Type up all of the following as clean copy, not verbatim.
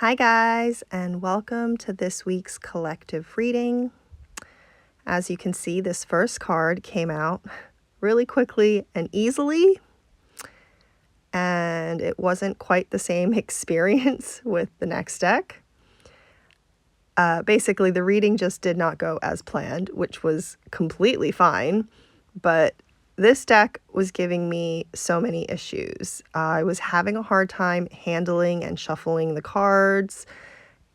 Hi guys, and welcome to this week's collective reading. As you can see, this first card came out really quickly and easily, and it wasn't quite the same experience with the next deck. Basically, the reading just did not go as planned, which was completely fine, but this deck was giving me so many issues. I was having a hard time handling and shuffling the cards,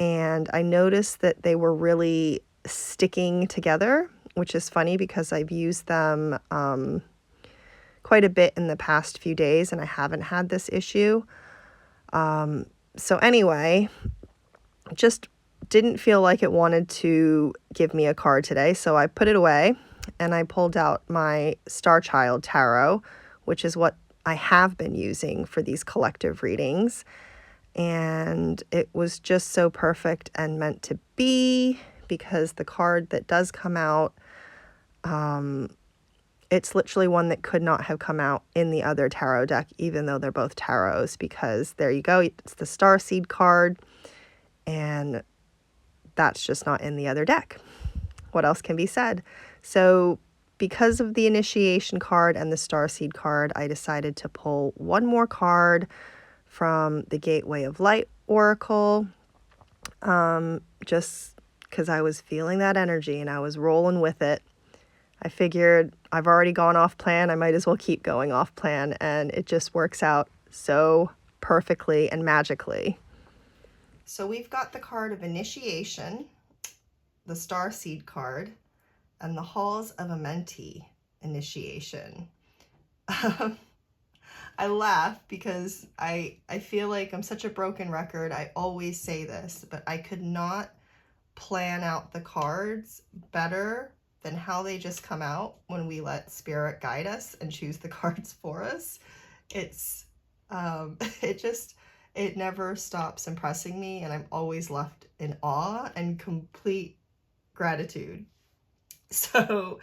and I noticed that they were really sticking together, which is funny because I've used them quite a bit in the past few days and I haven't had this issue. So anyway, just didn't feel like it wanted to give me a card today, so I put it away and I pulled out my Star Child Tarot, which is what I have been using for these collective readings. And it was just so perfect and meant to be, because the card that does come out, it's literally one that could not have come out in the other tarot deck, even though they're both tarots, because there you go, it's the Starseed card, and that's just not in the other deck. What else can be said? So because of the Initiation card and the Starseed card, I decided to pull one more card from the Gateway of Light Oracle, just because I was feeling that energy and I was rolling with it. I figured I've already gone off plan, I might as well keep going off plan, and it just works out so perfectly and magically. So we've got the card of Initiation, the Starseed card, and the Halls of Amenti Initiation. I laugh because I feel like I'm such a broken record. I always say this, but I could not plan out the cards better than how they just come out when we let Spirit guide us and choose the cards for us. It's it never stops impressing me, and I'm always left in awe and complete gratitude. So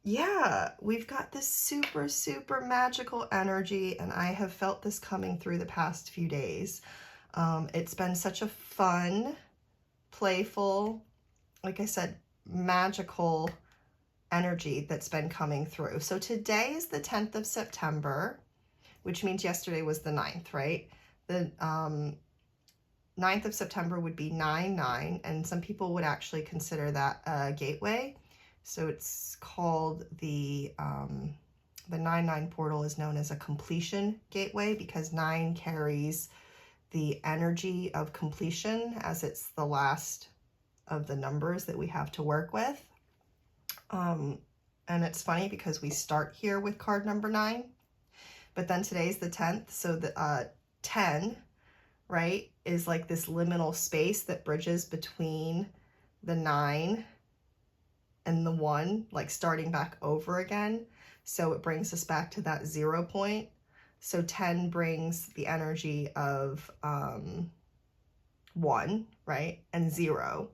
yeah, we've got this super, super magical energy, and I have felt this coming through the past few days. It's been such a fun, playful, like I said, magical energy that's been coming through. So today is the 10th of September, which means yesterday was the 9th, right? The 9th of September would be 9/9, and some people would actually consider that a gateway. So it's called the 9/9 portal is known as a completion gateway, because 9 carries the energy of completion, as it's the last of the numbers that we have to work with. And it's funny because we start here with card number 9, but then today's the 10th, so the 10, right, is like this liminal space that bridges between the 9 and the 1, like starting back over again. So it brings us back to that 0 point. So 10 brings the energy of 1, right, and 0,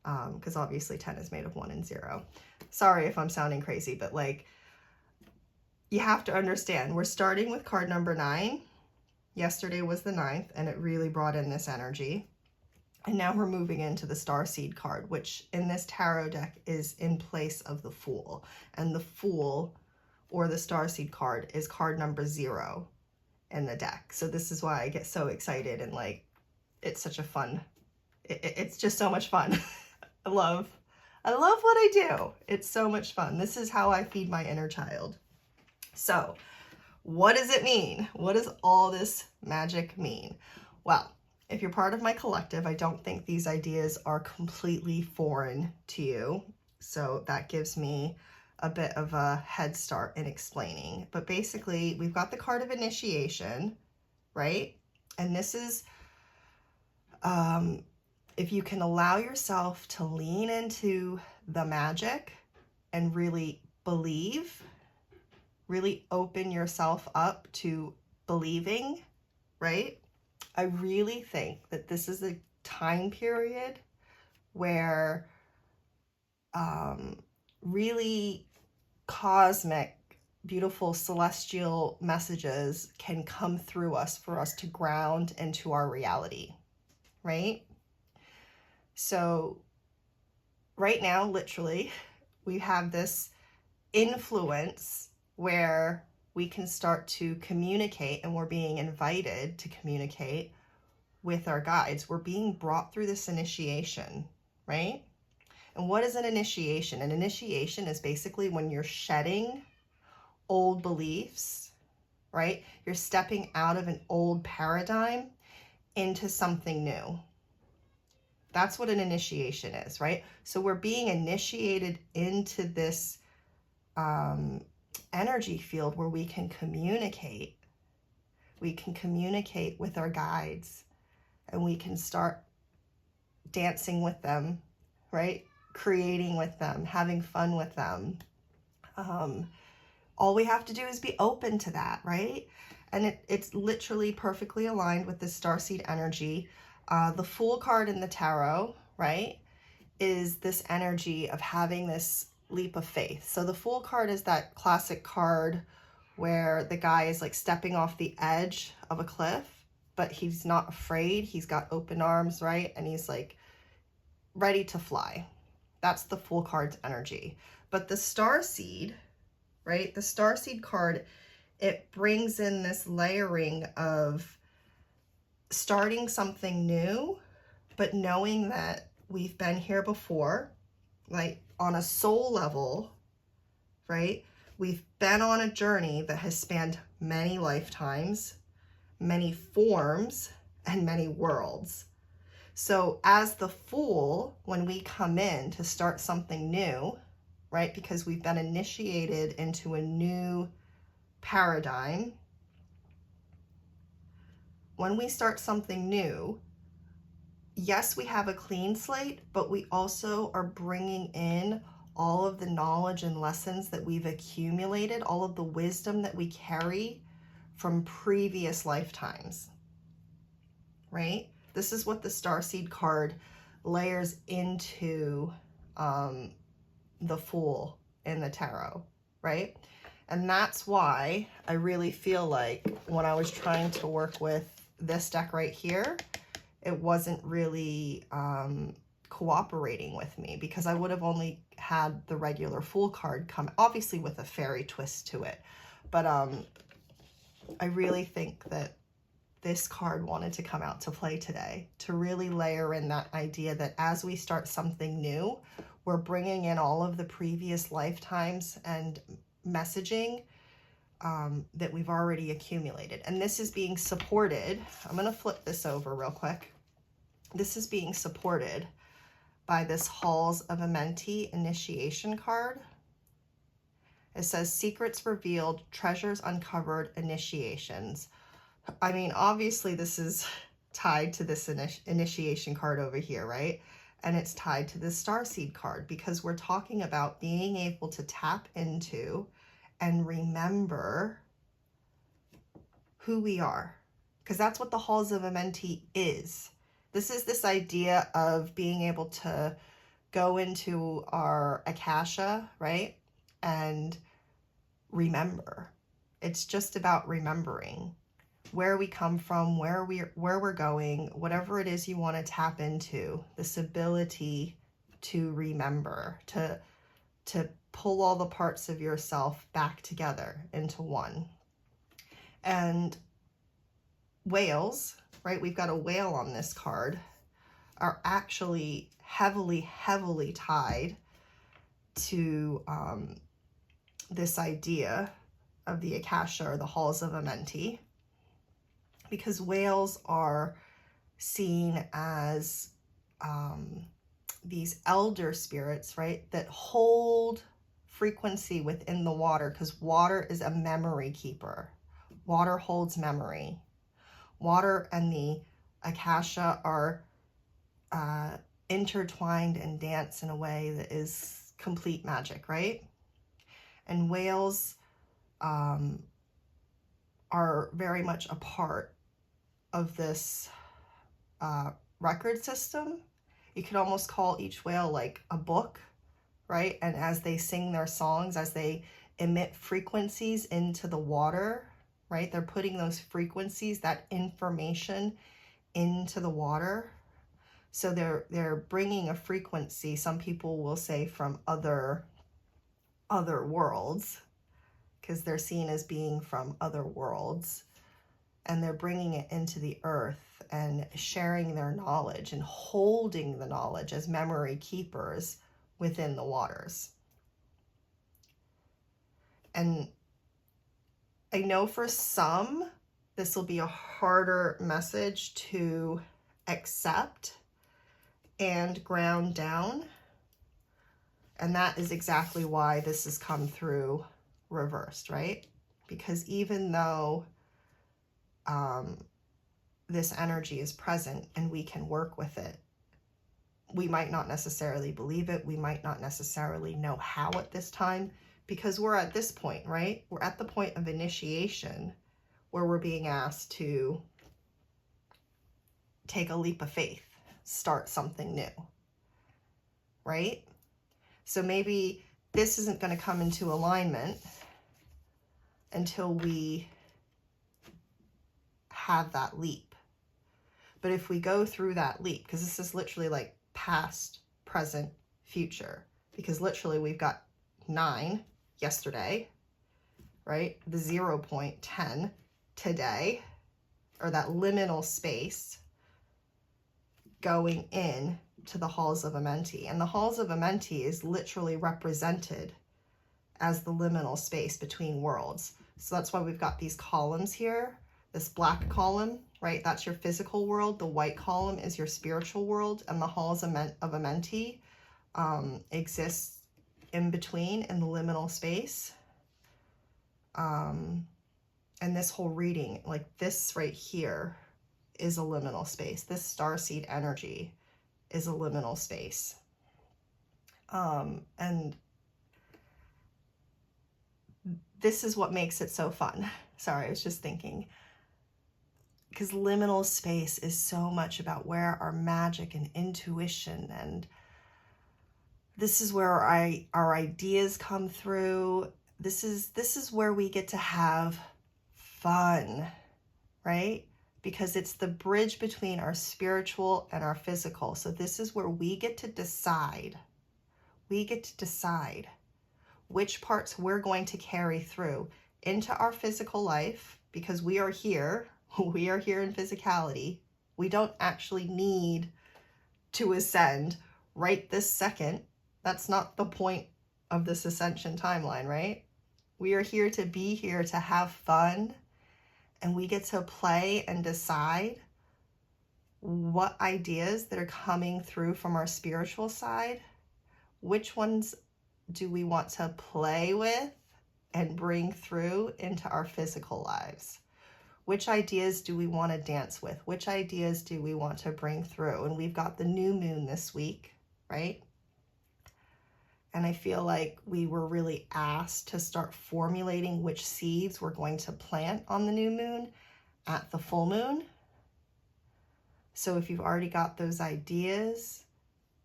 because obviously 10 is made of 1 and 0. Sorry if I'm sounding crazy, but like, you have to understand, we're starting with card number 9. Yesterday was the 9th, and it really brought in this energy. And now we're moving into the Starseed card, which in this tarot deck is in place of the Fool. And the Fool, or the Starseed card, is card number 0 in the deck. So this is why I get so excited, and like, it's such a fun, it's just so much fun. I love what I do. It's so much fun. This is how I feed my inner child. So what does it mean? What does all this magic mean? Well, if you're part of my collective, I don't think these ideas are completely foreign to you. So that gives me a bit of a head start in explaining. But basically, we've got the card of Initiation, right? And this is, if you can allow yourself to lean into the magic and really believe, really open yourself up to believing, right? I really think that this is a time period where really cosmic beautiful celestial messages can come through us for us to ground into our reality, right? So right now, literally, we have this influence where we can start to communicate, and we're being invited to communicate with our guides. We're being brought through this initiation, right? And what is an initiation? An initiation is basically when you're shedding old beliefs, right? You're stepping out of an old paradigm into something new. That's what an initiation is, right? So we're being initiated into this energy field where we can communicate. We can communicate with our guides, and we can start dancing with them, right? Creating with them, having fun with them. All we have to do is be open to that, right? And it's literally perfectly aligned with the starseed energy. The Fool card in the tarot, right, is this energy of having this leap of faith. So the Fool card is that classic card where the guy is like stepping off the edge of a cliff, but he's not afraid. He's got open arms, right? And he's like ready to fly. That's the Fool card's energy. But the Starseed, right? The Starseed card, it brings in this layering of starting something new, but knowing that we've been here before, like on a soul level, right? We've been on a journey that has spanned many lifetimes, many forms, and many worlds. So as the Fool, when we come in to start something new, right? Because we've been initiated into a new paradigm. When we start something new, yes, we have a clean slate, but we also are bringing in all of the knowledge and lessons that we've accumulated, all of the wisdom that we carry from previous lifetimes, right? This is what the Starseed card layers into the Fool in the tarot, right? And that's why I really feel like when I was trying to work with this deck right here, it wasn't really cooperating with me, because I would have only had the regular Fool card come, obviously with a fairy twist to it. But I really think that this card wanted to come out to play today, to really layer in that idea that as we start something new, we're bringing in all of the previous lifetimes and messaging that we've already accumulated. And this is being supported. I'm going to flip this over real quick. This is being supported by this Halls of Amenti initiation card. It says secrets revealed, treasures uncovered, initiations. I mean, obviously this is tied to this initiation card over here, right? And it's tied to the Starseed card, because we're talking about being able to tap into and remember who we are, because that's what the Halls of Amenti is. This is this idea of being able to go into our Akasha, right? And remember. It's just about remembering where we come from, where we're going, whatever it is you want to tap into, this ability to remember, to pull all the parts of yourself back together into one. And whales, right? We've got a whale on this card, are actually heavily, heavily tied to this idea of the Akasha, or the Halls of Amenti, because whales are seen as these elder spirits, right, that hold frequency within the water, because water is a memory keeper. Water holds memory. Water and the Akasha are intertwined and dance in a way that is complete magic, right? And whales are very much a part of this record system. You could almost call each whale like a book, right? And as they sing their songs, as they emit frequencies into the water, right? They're putting those frequencies, that information into the water. So they're bringing a frequency, some people will say from other worlds, because they're seen as being from other worlds, and they're bringing it into the earth and sharing their knowledge and holding the knowledge as memory keepers within the waters. And I know for some, this will be a harder message to accept and ground down. And that is exactly why this has come through reversed, right? Because even though this energy is present and we can work with it, we might not necessarily believe it. We might not necessarily know how at this time, because we're at this point, right? We're at the point of initiation where we're being asked to take a leap of faith, start something new, right? So maybe this isn't going to come into alignment until we have that leap. But if we go through that leap, because this is literally like past, present, future, because literally we've got 9 yesterday, right? The 0 point 10 today, or that liminal space going in to the halls of Amenti. And the halls of Amenti is literally represented as the liminal space between worlds. So that's why we've got these columns here. This black column, right? That's your physical world. The white column is your spiritual world. And the halls of Amenti exists in between in the liminal space. And this whole reading, like this right here, is a liminal space. This starseed energy is a liminal space. And this is what makes it so fun. Sorry, I was just thinking. Because liminal space is so much about where our magic and intuition, and this is where our ideas come through. This is where we get to have fun, right? Because it's the bridge between our spiritual and our physical. So this is where we get to decide. We get to decide which parts we're going to carry through into our physical life, because we are here. We are here in physicality. We don't actually need to ascend right this second. That's not the point of this ascension timeline, right? We are here to be here, to have fun, and we get to play and decide what ideas that are coming through from our spiritual side, which ones do we want to play with and bring through into our physical lives? Which ideas do we want to dance with? Which ideas do we want to bring through? And we've got the new moon this week, right? And I feel like we were really asked to start formulating which seeds we're going to plant on the new moon at the full moon. So if you've already got those ideas,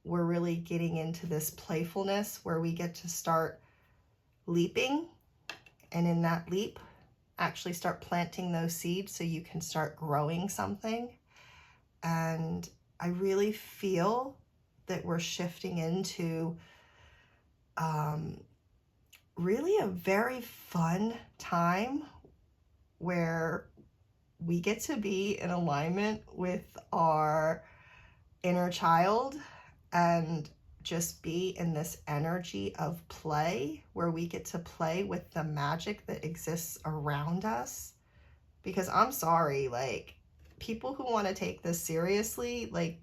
we're really getting into this playfulness where we get to start leaping, and in that leap, actually start planting those seeds so you can start growing something. And I really feel that we're shifting into really a very fun time where we get to be in alignment with our inner child and just be in this energy of play, where we get to play with the magic that exists around us. Because I'm sorry, like, people who want to take this seriously, like,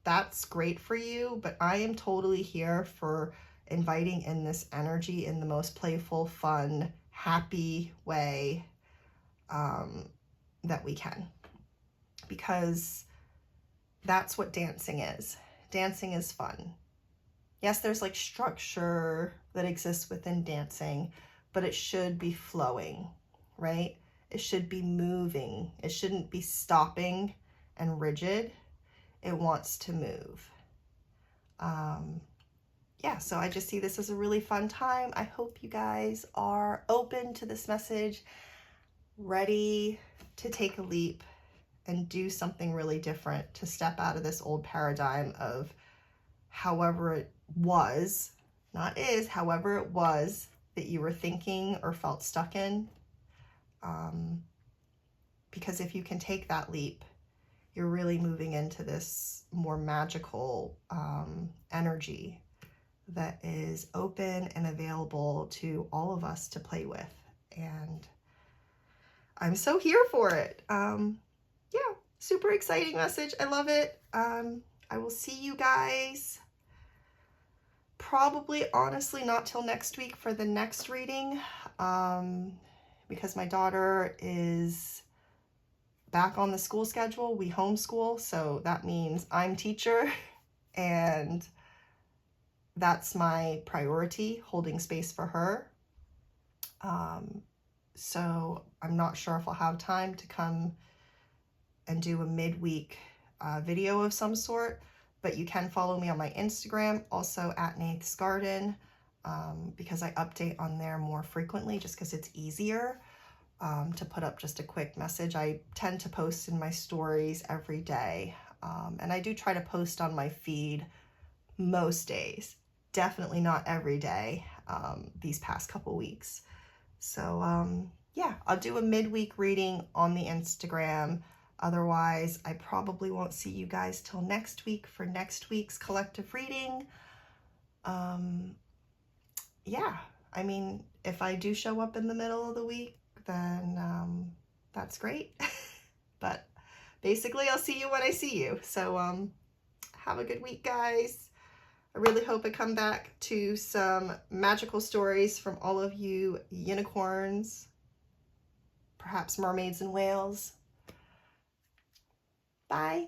that's great for you, but I am totally here for inviting in this energy in the most playful, fun, happy way that we can. Because that's what dancing is. Dancing is fun. Yes, there's like structure that exists within dancing, but it should be flowing, right? It should be moving. It shouldn't be stopping and rigid. It wants to move. yeah, so I just see this as a really fun time. I hope you guys are open to this message, ready to take a leap and do something really different, to step out of this old paradigm of however it was, not is, however it was that you were thinking or felt stuck in. Because if you can take that leap, you're really moving into this more magical energy that is open and available to all of us to play with. And I'm so here for it. Yeah, super exciting message. I love it. I will see you guys probably, honestly, not till next week for the next reading, because my daughter is back on the school schedule. We homeschool, so that means I'm teacher, and that's my priority, holding space for her. So I'm not sure if I'll have time to come and do a midweek video of some sort, but you can follow me on my Instagram, also at Nath's Garden, because I update on there more frequently, just because it's easier to put up just a quick message. I tend to post in my stories every day, and I do try to post on my feed most days, definitely not every day these past couple weeks. So yeah, I'll do a midweek reading on the Instagram. Otherwise, I probably won't see you guys till next week for next week's collective reading. Yeah, I mean, if I do show up in the middle of the week, then that's great. But basically, I'll see you when I see you. So have a good week, guys. I really hope I come back to some magical stories from all of you unicorns, perhaps mermaids and whales. Bye.